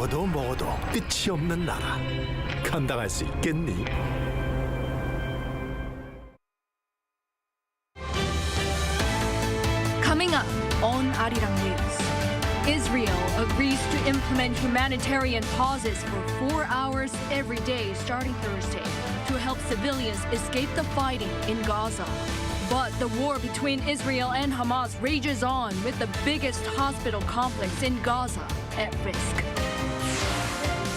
먹어도 먹어도 끝이 없는 나라. 감당할 수 있겠니? Coming up on Arirang News, Israel agrees to implement humanitarian pauses for 4 hours every day starting Thursday to help civilians escape the fighting in Gaza. But the war between Israel and Hamas rages on with the biggest hospital complex in Gaza at risk.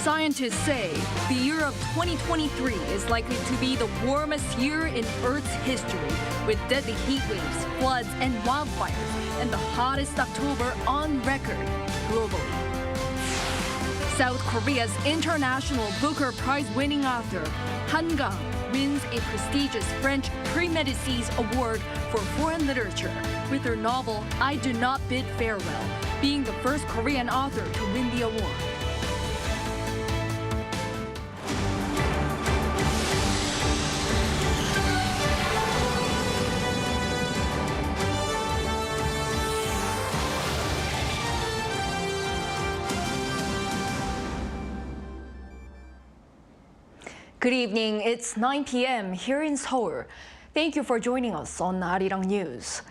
Scientists say the year of 2023 is likely to be the warmest year in Earth's history, with deadly heat waves, floods, and wildfires, and the hottest October on record globally. South Korea's International Booker Prize-winning author Kang wins a prestigious French Premic Award for foreign literature with her novel I Do Not Bid Farewell, being the first Korean author to win the award. Good evening. It's 9 p.m. here in Seoul. Thank you for joining us on Arirang News.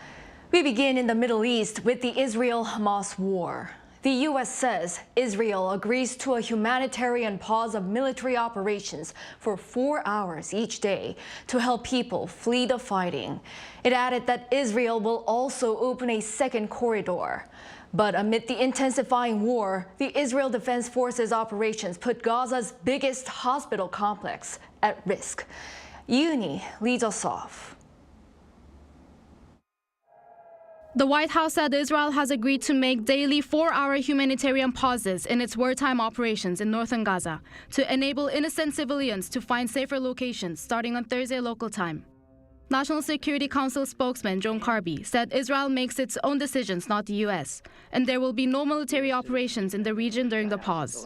We begin in the Middle East with the Israel-Hamas war. The U.S. says Israel agrees to a humanitarian pause of military operations for 4 hours each day to help people flee the fighting. It added that Israel will also open a second corridor. But amid the intensifying war, the Israel Defense Forces operations put Gaza's biggest hospital complex at risk. Yoon leads us off. The White House said Israel has agreed to make daily 4-hour humanitarian pauses in its wartime operations in northern Gaza to enable innocent civilians to find safer locations starting on Thursday local time. National Security Council spokesman John Kirby said Israel makes its own decisions, not the U.S., and there will be no military operations in the region during the pause.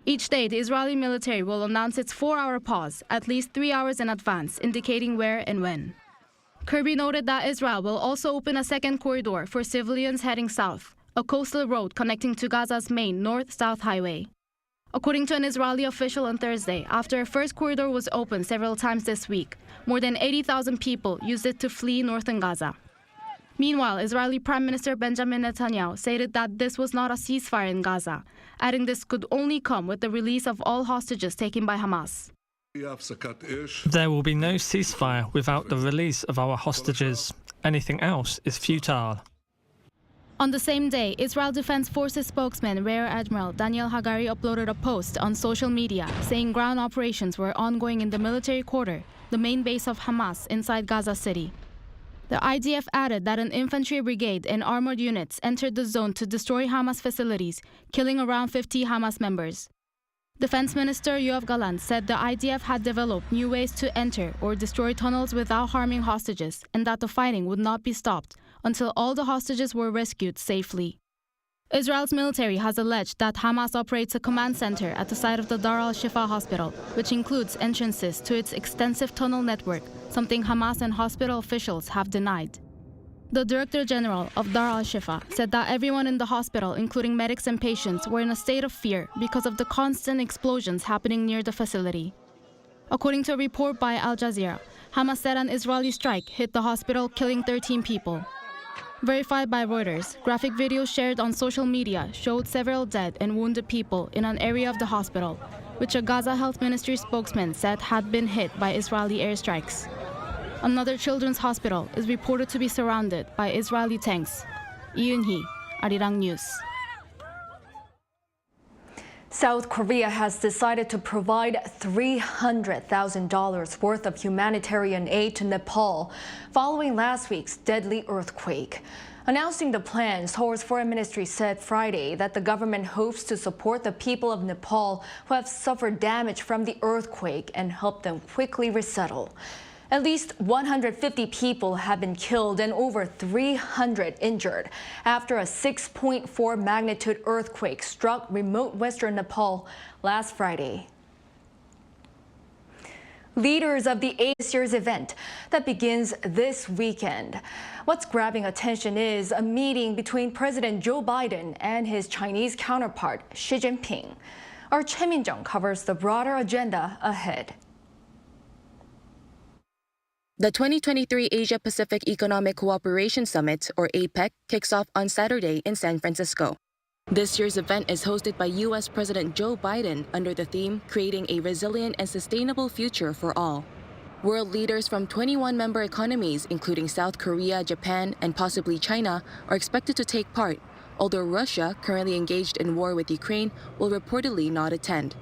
Each day, the Israeli military will announce its 4-hour pause at least 3 hours in advance, indicating where and when. Kirby noted that Israel will also open a second corridor for civilians heading south, a coastal road connecting to Gaza's main north-south highway. According to an Israeli official on Thursday, after a first corridor was opened several times this week, more than 80,000 people used it to flee northern Gaza. Meanwhile, Israeli Prime Minister Benjamin Netanyahu stated that this was not a ceasefire in Gaza, adding this could only come with the release of all hostages taken by Hamas. There will be no ceasefire without the release of our hostages. Anything else is futile. On the same day, Israel Defense Forces spokesman Rear Admiral Daniel Hagari uploaded a post on social media saying ground operations were ongoing in the military quarter, the main base of Hamas inside Gaza City. The IDF added that an infantry brigade and armored units entered the zone to destroy Hamas facilities, killing around 50 Hamas members. Defense Minister Yoav Gallant said the IDF had developed new ways to enter or destroy tunnels without harming hostages and that the fighting would not be stopped until all the hostages were rescued safely. Israel's military has alleged that Hamas operates a command center at the site of the Dar Al-Shifa Hospital, which includes entrances to its extensive tunnel network, something Hamas and hospital officials have denied. The Director General of Dar Al-Shifa said that everyone in the hospital, including medics and patients, were in a state of fear because of the constant explosions happening near the facility. According to a report by Al Jazeera, Hamas said an Israeli strike hit the hospital, killing 13 people. Verified by Reuters, graphic videos shared on social media showed several dead and wounded people in an area of the hospital, which a Gaza Health Ministry spokesman said had been hit by Israeli airstrikes. Another children's hospital is reported to be surrounded by Israeli tanks. Yoon, Arirang News. South Korea has decided to provide $300,000 worth of humanitarian aid to Nepal following last week's deadly earthquake. Announcing the plan, Seoul's foreign ministry said Friday that the government hopes to support the people of Nepal who have suffered damage from the earthquake and help them quickly resettle. At least 150 people have been killed and over 300 injured after a 6.4 magnitude earthquake struck remote western Nepal last Friday. Leaders of the this year's event that begins this weekend. What's grabbing attention is a meeting between President Joe Biden and his Chinese counterpart, Xi Jinping. Our Choi Min-jung covers the broader agenda ahead. The 2023 Asia-Pacific Economic Cooperation Summit, or APEC, kicks off on Saturday in San Francisco. This year's event is hosted by U.S. President Joe Biden under the theme, Creating a Resilient and Sustainable Future for All. World leaders from 21 member economies, including South Korea, Japan, and possibly China, are expected to take part, although Russia, currently engaged in war with Ukraine, will reportedly not attend.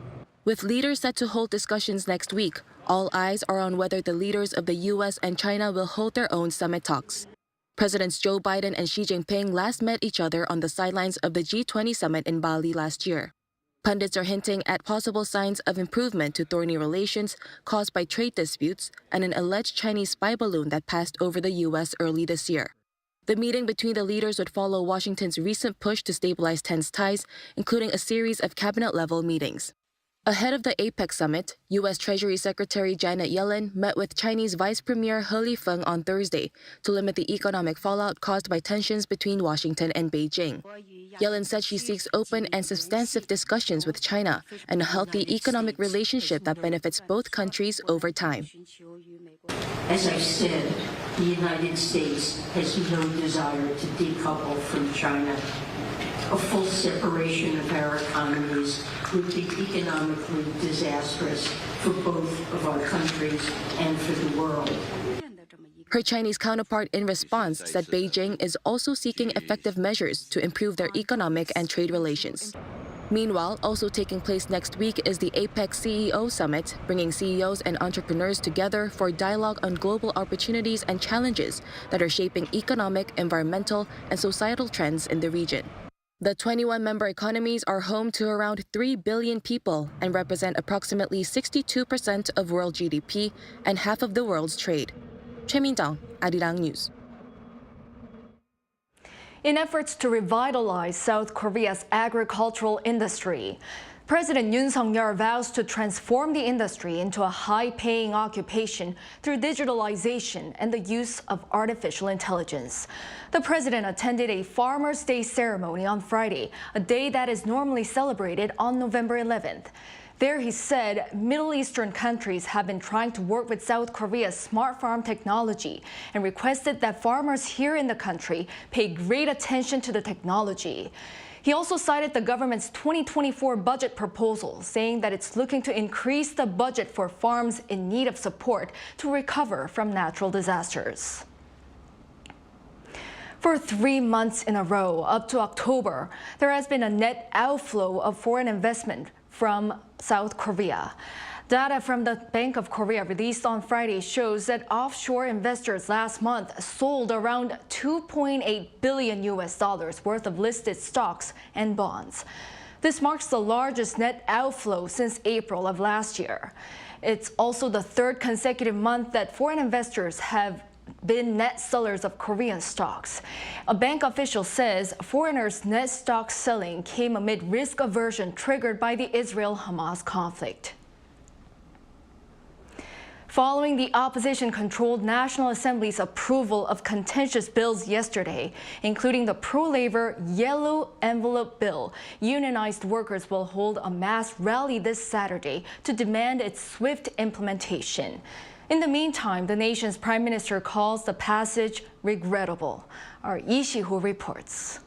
With leaders set to hold discussions next week, all eyes are on whether the leaders of the U.S. and China will hold their own summit talks. Presidents Joe Biden and Xi Jinping last met each other on the sidelines of the G20 summit in Bali last year. Pundits are hinting at possible signs of improvement to thorny relations caused by trade disputes and an alleged Chinese spy balloon that passed over the U.S. early this year. The meeting between the leaders would follow Washington's recent push to stabilize tense ties, including a series of cabinet-level meetings. Ahead of the APEC summit, U.S. Treasury Secretary Janet Yellen met with Chinese Vice Premier He Lifeng on Thursday to limit the economic fallout caused by tensions between Washington and Beijing. Yellen said she seeks open and substantive discussions with China and a healthy economic relationship that benefits both countries over time. As I said, the United States has no desire to decouple from China. A full separation of our economies would be economically disastrous for both of our countries and for the world. Her Chinese counterpart in response said Beijing is also seeking effective measures to improve their economic and trade relations. Meanwhile, also taking place next week is the APEC CEO Summit, bringing CEOs and entrepreneurs together for dialogue on global opportunities and challenges that are shaping economic, environmental, and societal trends in the region. The 21 member economies are home to around 3 billion people and represent approximately 62% of world GDP and half of the world's trade. Choi Min-jung, Arirang News. In efforts to revitalize South Korea's agricultural industry, President Yoon Suk-yeol vows to transform the industry into a high-paying occupation through digitalization and the use of artificial intelligence. The president attended a Farmers' Day ceremony on Friday, a day that is normally celebrated on November 11th. There he said Middle Eastern countries have been trying to work with South Korea's smart farm technology and requested that farmers here in the country pay great attention to the technology. He also cited the government's 2024 budget proposal, saying that it's looking to increase the budget for farms in need of support to recover from natural disasters. For 3 months in a row, up to October, there has been a net outflow of foreign investment from South Korea. Data from the Bank of Korea released on Friday shows that offshore investors last month sold around $2.8 billion worth of listed stocks and bonds. This marks the largest net outflow since April of last year. It's also the third consecutive month that foreign investors have been net sellers of Korean stocks. A bank official says foreigners' net stock selling came amid risk aversion triggered by the Israel-Hamas conflict. Following the opposition-controlled National Assembly's approval of contentious bills yesterday, including the pro-labor Yellow Envelope Bill, unionized workers will hold a mass rally this Saturday to demand its swift implementation. In the meantime, the nation's prime minister calls the passage regrettable. Our Lee Si-ho reports.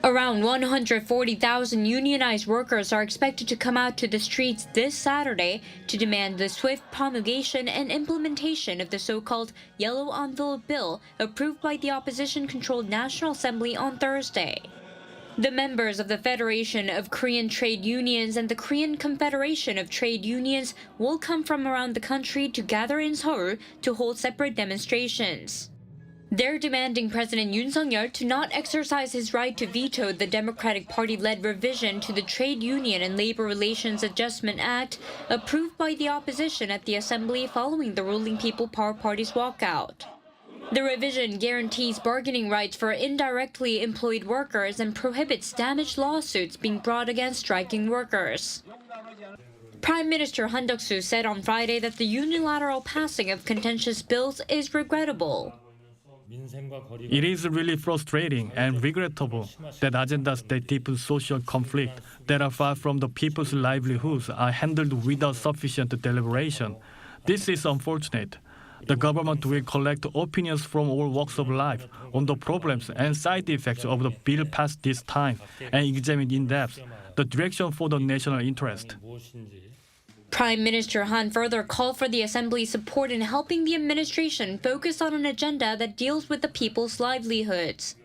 Around 140,000 unionized workers are expected to come out to the streets this Saturday to demand the swift promulgation and implementation of the so-called Yellow Envelope Bill approved by the opposition-controlled National Assembly on Thursday. The members of the Federation of Korean Trade Unions and the Korean Confederation of Trade Unions will come from around the country to gather in Seoul to hold separate demonstrations. They're demanding President Yoon Suk-yeol to not exercise his right to veto the Democratic Party-led revision to the Trade Union and Labor Relations Adjustment Act approved by the opposition at the Assembly following the ruling People Power Party's walkout. The revision guarantees bargaining rights for indirectly employed workers and prohibits damage lawsuits being brought against striking workers. Prime Minister Han Duck-soo said on Friday that the unilateral passing of contentious bills is regrettable. It is really frustrating and regrettable that agendas that deepen social conflict that are far from the people's livelihoods are handled without sufficient deliberation. This is unfortunate. The government will collect opinions from all walks of life on the problems and side effects of the bill passed this time and examine in depth the direction for the national interest. Prime Minister Han further called for the Assembly's support in helping the administration focus on an agenda that deals with the people's livelihoods.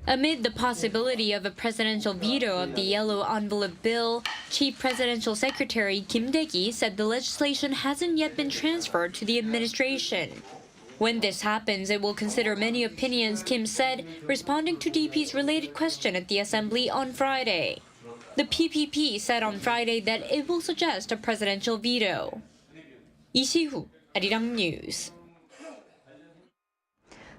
Amid the possibility of a presidential veto of the Yellow Envelope Bill, Chief Presidential Secretary Kim Dae-gi said the legislation hasn't yet been transferred to the administration. When this happens, it will consider many opinions, Kim said, responding to DP's related question at the Assembly on Friday. The PPP said on Friday that it will suggest a presidential veto. Lee Si-hu, Arirang News.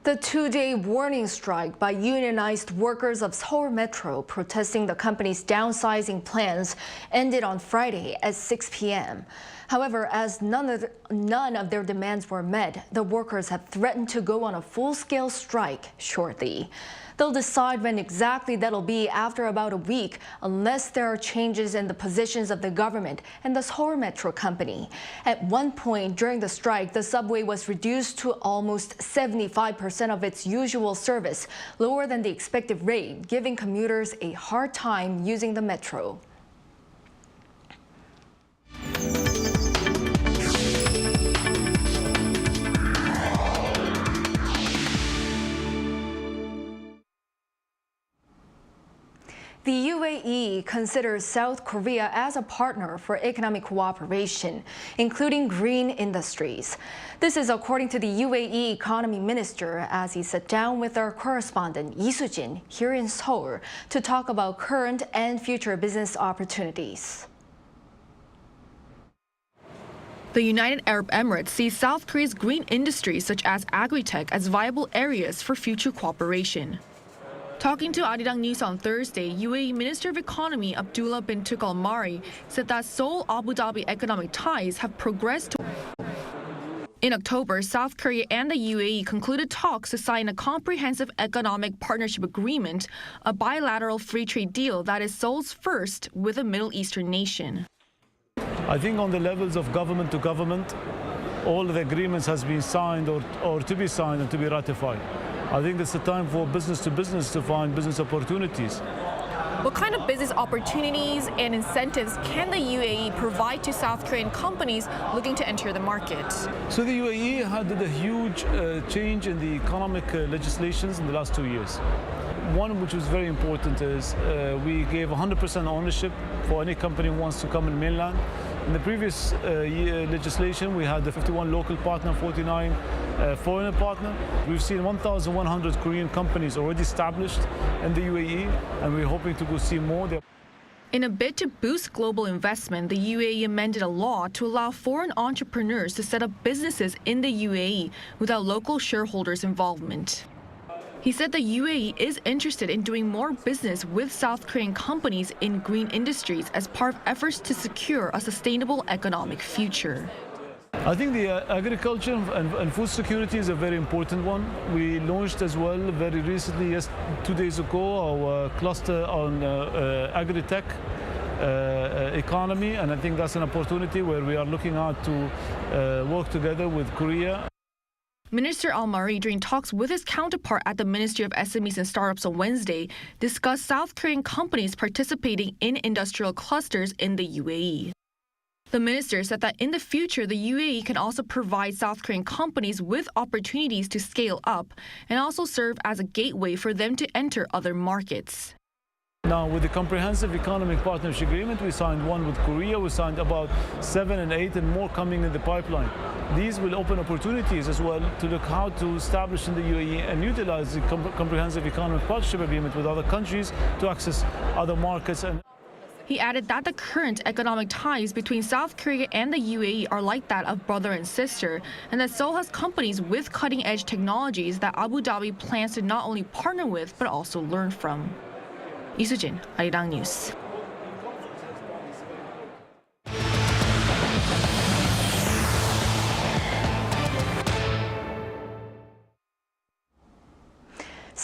The two-day warning strike by unionized workers of Seoul Metro protesting the company's downsizing plans ended on Friday at 6 p.m. However, as none of their demands were met, the workers have threatened to go on a full-scale strike shortly. They'll decide when exactly that'll be after about a week, unless there are changes in the positions of the government and the Seoul Metro company. At one point during the strike, the subway was reduced to almost 75% of its usual service, lower than the expected rate, giving commuters a hard time using the metro. The UAE considers South Korea as a partner for economic cooperation, including green industries. This is according to the UAE Economy Minister as he sat down with our correspondent Lee Soo-jin here in Seoul to talk about current and future business opportunities. The United Arab Emirates sees South Korea's green industries such as agri-tech as viable areas for future cooperation. Talking to Arirang News on Thursday, UAE Minister of Economy Abdullah bin Tuq Al-Mari said that Seoul-Abu Dhabi economic ties have progressed. In October, South Korea and the UAE concluded talks to sign a comprehensive economic partnership agreement, a bilateral free trade deal that is Seoul's first with a Middle Eastern nation. I think on the levels of government to government, all of the agreements has been signed or to be signed and to be ratified. I think it's the time for business to business to find business opportunities. What kind of business opportunities and incentives can the UAE provide to South Korean companies looking to enter the market? So the UAE had a huge change in the economic legislations in the last 2 years. One which was very important is we gave 100% ownership for any company who wants to come in mainland. In the previous legislation, we had the 51 local partner, 49 foreigner partner. We've seen 1,100 Korean companies already established in the UAE, and we're hoping to go see more there. In a bid to boost global investment, the UAE amended a law to allow foreign entrepreneurs to set up businesses in the UAE without local shareholders' involvement. He said the UAE is interested in doing more business with South Korean companies in green industries as part of efforts to secure a sustainable economic future. I think the agriculture and food security is a very important one. We launched as well very recently, 2 days ago, our cluster on agri-tech economy, and I think that's an opportunity where we are looking at to work together with Korea. Minister Al-Mari, during talks with his counterpart at the Ministry of SMEs and Startups on Wednesday, discussed South Korean companies participating in industrial clusters in the UAE. The minister said that in the future, the UAE can also provide South Korean companies with opportunities to scale up and also serve as a gateway for them to enter other markets. Now, with the Comprehensive Economic Partnership Agreement, we signed one with Korea. We signed about 7 and 8 and more coming in the pipeline. These will open opportunities as well to look how to establish in the UAE and utilize the Comprehensive Economic Partnership Agreement with other countries to access other markets. He added that the current economic ties between South Korea and the UAE are like that of brother and sister, and that Seoul has companies with cutting-edge technologies that Abu Dhabi plans to not only partner with but also learn from. Lee Soo-jin, Arirang News.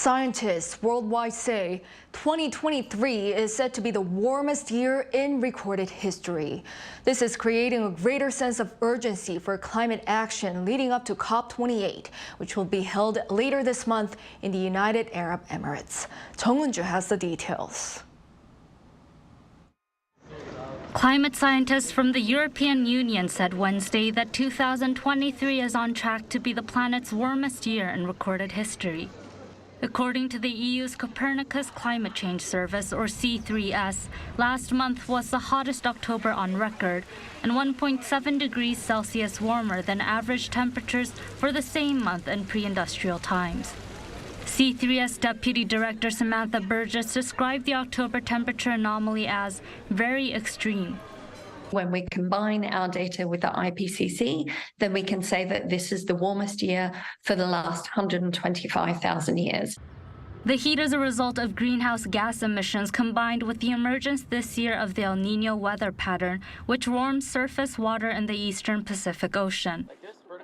Scientists worldwide say 2023 is said to be the warmest year in recorded history. This is creating a greater sense of urgency for climate action leading up to COP28, which will be held later this month in the United Arab Emirates. Jung Won-ju has the details. Climate scientists from the European Union said Wednesday that 2023 is on track to be the planet's warmest year in recorded history. According to the EU's Copernicus Climate Change Service, or C3S, last month was the hottest October on record and 1.7 degrees Celsius warmer than average temperatures for the same month in pre-industrial times. C3S Deputy Director Samantha Burgess described the October temperature anomaly as very extreme. When we combine our data with the IPCC, then we can say that this is the warmest year for the last 125,000 years. The heat is a result of greenhouse gas emissions combined with the emergence this year of the El Niño weather pattern, which warms surface water in the eastern Pacific Ocean.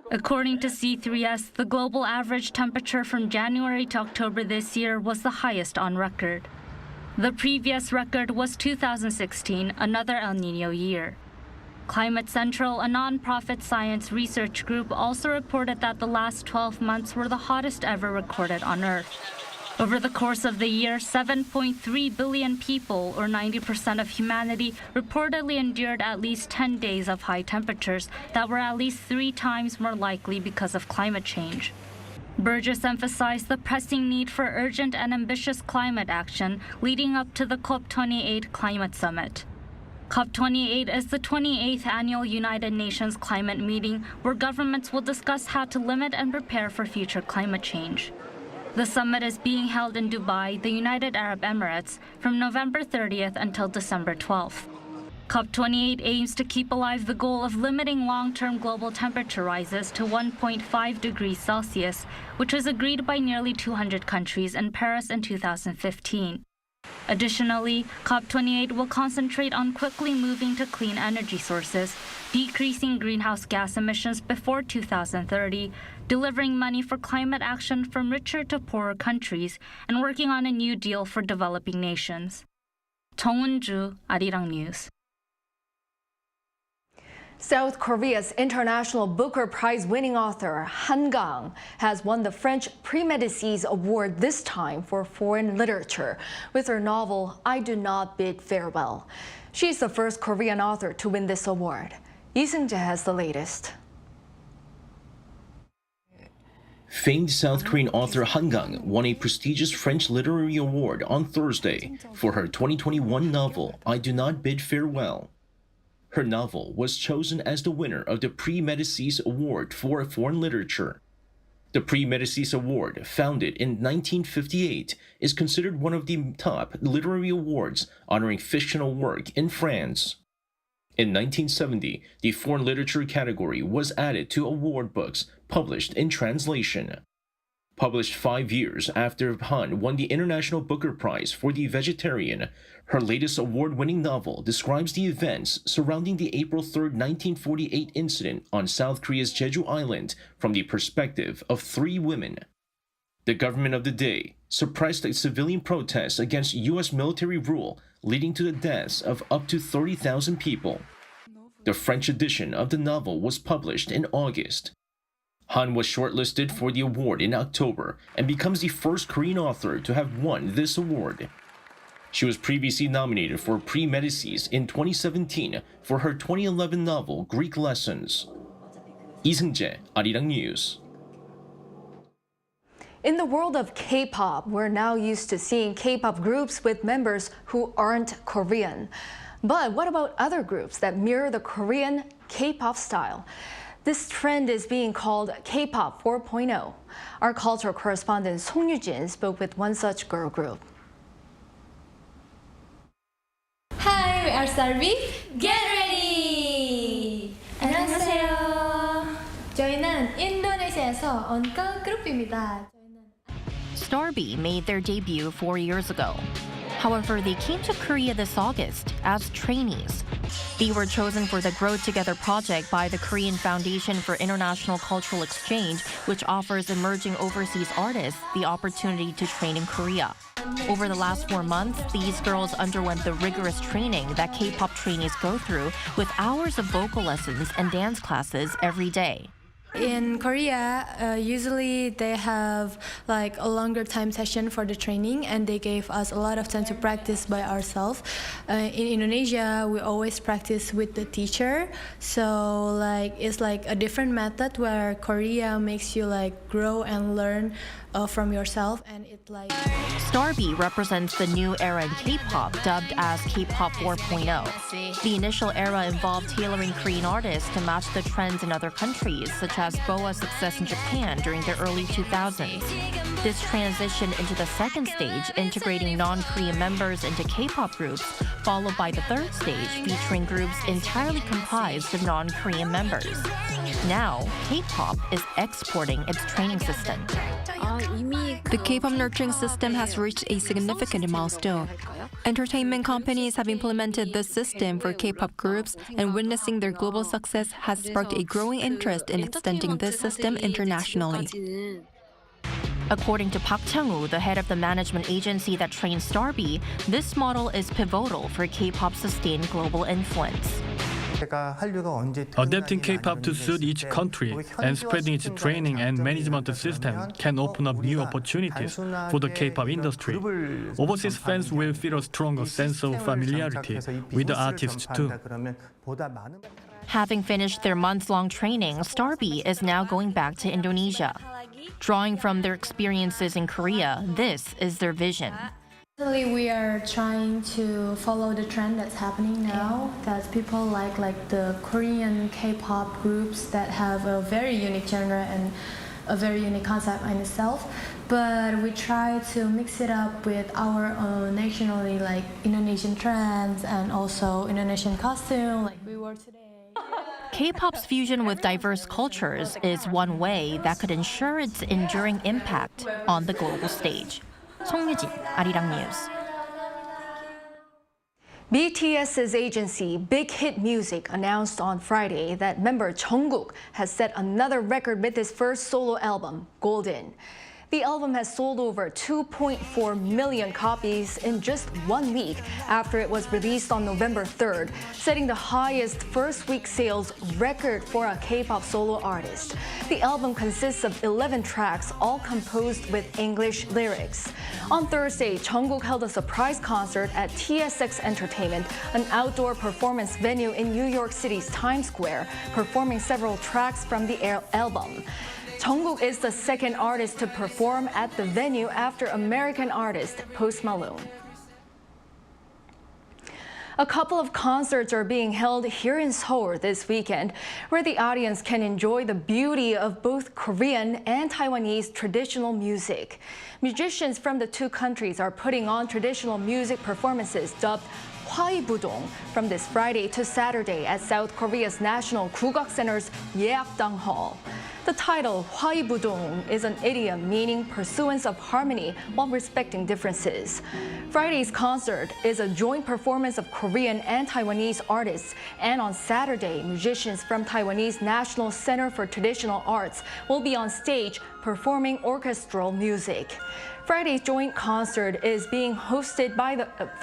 According to C3S, the global average temperature from January to October this year was the highest on record. The previous record was 2016, another El Niño year. Climate Central, a non-profit science research group, also reported that the last 12 months were the hottest ever recorded on Earth. Over the course of the year, 7.3 billion people, or 90% of humanity, reportedly endured at least 10 days of high temperatures that were at least 3 times more likely because of climate change. Burgess emphasized the pressing need for urgent and ambitious climate action leading up to the COP28 Climate Summit. COP28 is the 28th annual United Nations climate meeting where governments will discuss how to limit and prepare for future climate change. The summit is being held in Dubai, the United Arab Emirates, from November 30th until December 12th. COP28 aims to keep alive the goal of limiting long-term global temperature rises to 1.5 degrees Celsius, which was agreed by nearly 200 countries in Paris in 2015. Additionally, COP28 will concentrate on quickly moving to clean energy sources, decreasing greenhouse gas emissions before 2030, delivering money for climate action from richer to poorer countries, and working on a new deal for developing nations. Jung Won-ju, Arirang News. South Korea's International Booker Prize-winning author Kang has won the French Premic Award this time for foreign literature with her novel I Do Not Bid Farewell. She's the first Korean author to win this award. Lee Seung-jae has the latest. Famed South Korean author Kang won a prestigious French literary award on Thursday for her 2021 novel I Do Not Bid Farewell. Her novel was chosen as the winner of the Prix Médicis Award for Foreign Literature. The Prix Médicis Award, founded in 1958, is considered one of the top literary awards honoring fictional work in France. In 1970, the foreign literature category was added to award books published in translation. Published 5 years after Han won the International Booker Prize for The Vegetarian, her latest award-winning novel describes the events surrounding the April 3, 1948 incident on South Korea's Jeju Island from the perspective of 3 women. The government of the day suppressed a civilian protest against U.S. military rule, leading to the deaths of up to 30,000 people. The French edition of the novel was published in August. Han was shortlisted for the award in October and becomes the first Korean author to have won this award. She was previously nominated for Prix Médicis in 2017 for her 2011 novel Greek Lessons. Lee Seung-jae, Arirang News. In the world of K-pop, we're now used to seeing K-pop groups with members who aren't Korean. But what about other groups that mirror the Korean K-pop style? This trend is being called K-pop 4.0. Our cultural correspondent Song Yu-jin spoke with one such girl group. Hi, we are Starby. Get ready! 안녕하세요. 저희는 인도네시아에서 온 girl group입니다. Starby made their debut 4 years ago. However, they came to Korea this August as trainees. They were chosen for the Grow Together project by the Korean Foundation for International Cultural Exchange, which offers emerging overseas artists the opportunity to train in Korea. Over the last 4 months, these girls underwent the rigorous training that K-pop trainees go through, with hours of vocal lessons and dance classes every day. In Korea, usually they have like a longer time session for the training, and they gave us a lot of time to practice by ourselves. In Indonesia, we always practice with the teacher, so like it's like a different method where Korea makes you like grow and learn from yourself, and it like. Starby represents the new era in K-pop, dubbed as Kpop 4.0. The initial era involved tailoring Korean artists to match the trends in other countries, such as BoA's success in Japan during the early 2000s. This transitioned into the second stage, integrating non-Korean members into K-pop groups, followed by the third stage, featuring groups entirely comprised of non-Korean members. Now, K-pop is exporting its training system. The K-pop nurturing system has reached a significant milestone. Entertainment companies have implemented this system for K-pop groups, and witnessing their global success has sparked a growing interest in extending this system internationally. According to Park Chang-woo, the head of the management agency that trains Starby, this model is pivotal for K-pop's sustained global influence. Adapting K-pop to suit each country and spreading its training and management system can open up new opportunities for the K-pop industry. Overseas fans will feel a stronger sense of familiarity with the artists too. Having finished their months-long training, Starby is now going back to Indonesia. Drawing from their experiences in Korea, this is their vision. We are trying to follow the trend that's happening now, that people like the Korean K-pop groups that have a very unique genre and a very unique concept in itself. But we try to mix it up with our own nationally like Indonesian trends and also Indonesian costume like we wore today. K-pop's fusion with diverse cultures is one way that could ensure its enduring impact on the global stage. 송유진, Arirang News. BTS's agency Big Hit Music announced on Friday that member Jungkook has set another record with his first solo album, Golden. The album has sold over 2.4 million copies in just 1 week after it was released on November 3rd, setting the highest first-week sales record for a K-pop solo artist. The album consists of 11 tracks, all composed with English lyrics. On Thursday, Jungkook held a surprise concert at TSX Entertainment, an outdoor performance venue in New York City's Times Square, performing several tracks from the album. Jungkook is the second artist to perform at the venue after American artist Post Malone. A couple of concerts are being held here in Seoul this weekend, where the audience can enjoy the beauty of both Korean and Taiwanese traditional music. Musicians from the two countries are putting on traditional music performances dubbed Hwaibudong from this Friday to Saturday at South Korea's National Kugak Center's Yeakdang Hall. The title, Hwaibudong, is an idiom meaning pursuance of harmony while respecting differences. Friday's concert is a joint performance of Korean and Taiwanese artists, and on Saturday, musicians from Taiwanese National Center for Traditional Arts will be on stage performing orchestral music. Friday's joint concert is being hosted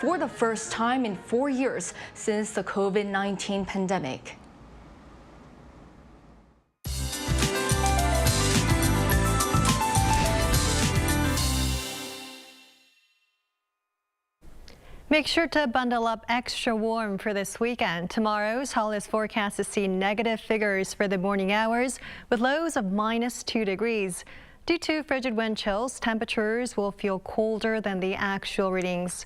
for the first time in 4 years since the COVID-19 pandemic. Make sure to bundle up extra warm for this weekend. Tomorrow, Seoul is forecast to see negative figures for the morning hours with lows of -2 degrees. Due to frigid wind chills, temperatures will feel colder than the actual readings.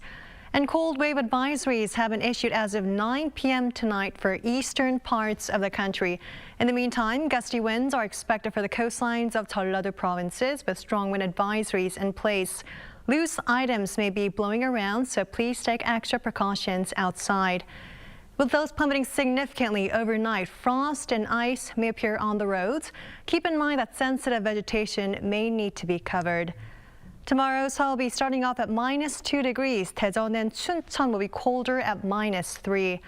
And cold wave advisories have been issued as of 9 p.m. tonight for eastern parts of the country. In the meantime, gusty winds are expected for the coastlines of Jeollado provinces with strong wind advisories in place. Loose items may be blowing around, so please take extra precautions outside. With those plummeting significantly overnight, frost and ice may appear on the roads. Keep in mind that sensitive vegetation may need to be covered. Tomorrow, Seoul will be starting off at -2 degrees. Daejeon and Chuncheon will be colder at -3.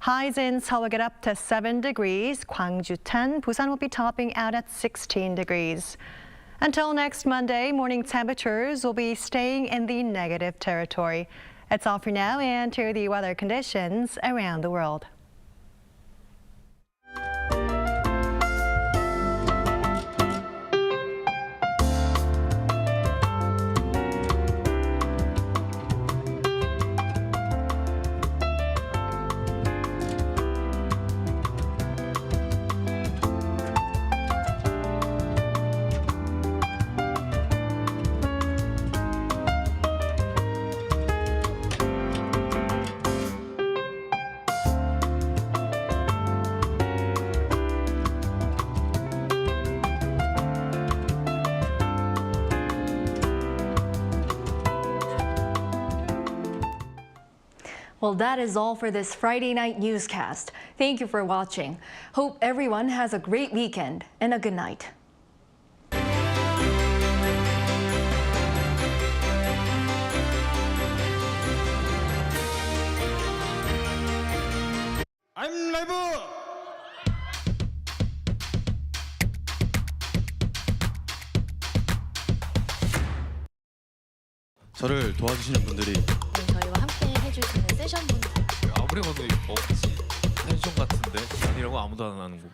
Highs in Seoul will get up to 7 degrees, Gwangju 10, Busan will be topping out at 16 degrees. Until next Monday, morning temperatures will be staying in the negative territory. That's all for now, and to the weather conditions around the world. Well, that is all for this Friday night newscast. Thank you for watching. Hope everyone has a great weekend and a good night. I'm live! 저를 도와주시는 분들이 저희와 함께 해주시는 세션분들 아무리 봐도 억지 펜션 같은데 아니라고 아무도 안 하는 거고